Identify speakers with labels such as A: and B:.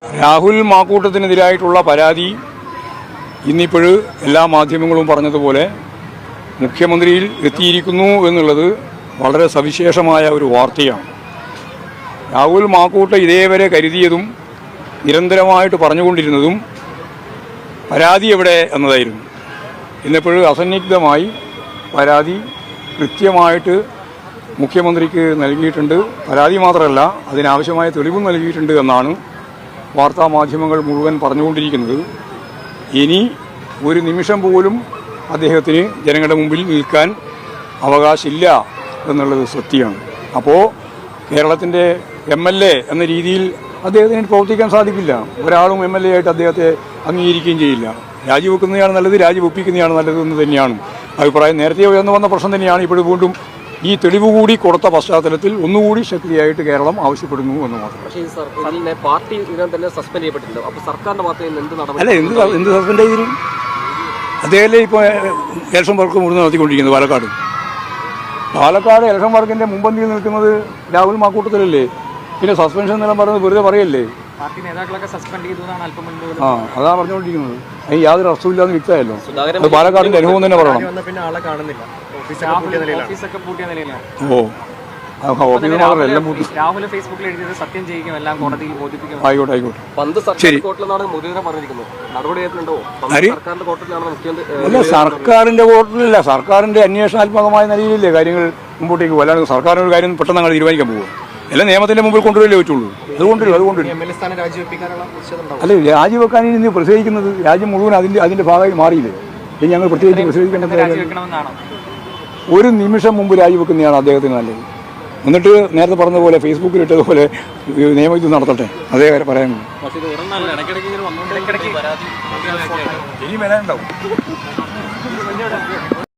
A: രാഹുൽ മാക്കൂട്ടത്തിനെതിരായിട്ടുള്ള പരാതി ഇന്നിപ്പോൾ എല്ലാ മാധ്യമങ്ങളും പറഞ്ഞതുപോലെ മുഖ്യമന്ത്രിയിൽ എത്തിയിരിക്കുന്നു എന്നുള്ളത് വളരെ സവിശേഷമായ ഒരു വാർത്തയാണ്. രാഹുൽ മാക്കൂട്ട ഇതേവരെ കരുതിയതും നിരന്തരമായിട്ട് പറഞ്ഞുകൊണ്ടിരുന്നതും പരാതി എവിടെ എന്നതായിരുന്നു. ഇന്നിപ്പോൾ അസന്നിഗ്ധമായി പരാതി കൃത്യമായിട്ട് മുഖ്യമന്ത്രിക്ക് നൽകിയിട്ടുണ്ട്. പരാതി മാത്രമല്ല, അതിനാവശ്യമായ തെളിവും നൽകിയിട്ടുണ്ട് എന്നാണ് വാർത്താമാധ്യമങ്ങൾ മുഴുവൻ പറഞ്ഞുകൊണ്ടിരിക്കുന്നത്. ഇനി ഒരു നിമിഷം പോലും അദ്ദേഹത്തിന് ജനങ്ങളുടെ മുമ്പിൽ നിൽക്കാൻ അവകാശമില്ല എന്നുള്ളത് സത്യമാണ്. അപ്പോൾ കേരളത്തിൻ്റെ MLA എന്ന രീതിയിൽ അദ്ദേഹത്തിന് പ്രവർത്തിക്കാൻ സാധിക്കില്ല. ഒരാളും MLA ആയിട്ട് അദ്ദേഹത്തെ അംഗീകരിക്കുകയും ചെയ്യില്ല. രാജിവെക്കുന്നതാണ് നല്ലത്, രാജിവെപ്പിക്കുന്നതാണ് നല്ലത് എന്ന് തന്നെയാണ് അഭിപ്രായം. നേരത്തെ ഉയർന്നു വന്ന പ്രശ്നം തന്നെയാണ് ഇപ്പോൾ വീണ്ടും ഈ തെളിവ് കൂടി കൊടുത്ത പശ്ചാത്തലത്തിൽ ഒന്നുകൂടി ശക്തിയായിട്ട് കേരളം ആവശ്യപ്പെടുന്നു എന്ന് മാത്രം. അല്ല, എന്ത് സസ്പെൻഡ് ചെയ്തിരുന്നു? അദ്ദേഹമല്ലേ ഇപ്പോൾ ഇലക്ഷൻ വർക്ക് മുഴുവൻ നടത്തിക്കൊണ്ടിരിക്കുന്നത് പാലക്കാട് ഇലക്ഷൻ വർക്കിൻ്റെ മുമ്പന്തിയിൽ നിൽക്കുന്നത് രാഹുൽ മാക്കൂട്ടത്തിലല്ലേ. പിന്നെ സസ്പെൻഷൻ എന്നെല്ലാം പറയുന്നത് വെറുതെ പറയല്ലേ. അതാ പറഞ്ഞുകൊണ്ടിരിക്കുന്നത്. അതിന് യാതൊരു അർത്ഥമില്ലാന്ന് വ്യക്തമായല്ലോ. അത് പാലക്കാടിന്റെ അനുഭവം തന്നെ പറയണം. അല്ല, സർക്കാരിന്റെ കോർട്ടിലല്ല, സർക്കാരിന്റെ അന്വേഷണാത്മകമായ നിലയിലല്ലേ കാര്യങ്ങൾ മുമ്പോട്ടേക്ക് പോകും. അല്ലാണ്ട് സർക്കാരിനൊരു കാര്യം പെട്ടെന്ന് അങ്ങനെ തീരുമാനിക്കാൻ പോകും. എല്ലാം നിയമത്തിന്റെ മുമ്പിൽ കൊണ്ടുവരല്ലേ പറ്റുള്ളൂ. അതുകൊണ്ടിരും അല്ല, രാജിവെക്കാൻ ഇനി പ്രതിഷേധിക്കുന്നത് രാജ്യം മുഴുവൻ അതിന്റെ ഭാഗമായി മാറിയില്ലേ. ഇനി ഞങ്ങൾ പ്രത്യേകിച്ച് പ്രതിഷേധിക്കേണ്ട ഒരു നിമിഷം മുമ്പ് രാജിവെക്കുന്നതാണ് അദ്ദേഹത്തിന് നല്ലത്. എന്നിട്ട് നേരത്തെ പറഞ്ഞതുപോലെ ഫേസ്ബുക്കിൽ ഇട്ടതുപോലെ നിയമയുദ്ധം നടത്തട്ടെ. അതേ പറയാൻ ഇനി വരാനുണ്ടാവും.